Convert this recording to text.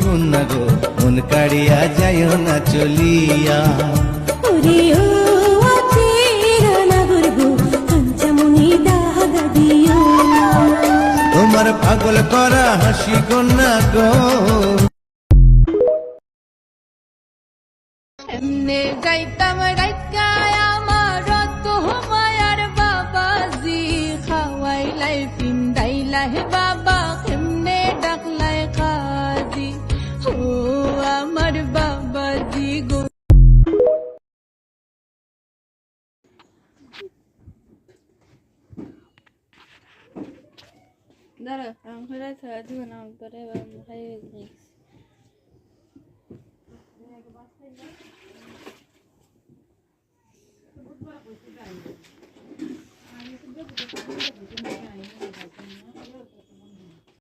কন্যা গো মন কাড়িয়া যাইও না চলিয়া। ওরে ও আচেরা নাগর গো কাঞ্চামণি দাগা দিও না। তোমার পাগল করা হাসি কন্যা গো। এমনে যাইতাম রাইকায় আমার রত মায়ার বাবাজি খাওয়াইলাই পিন্দাইলাই বাবা কেমনে ডাকলাই কাজি ও আমার বাবাজি গো। দাঁড়া আমি ছাড়া দিব না পরে খাই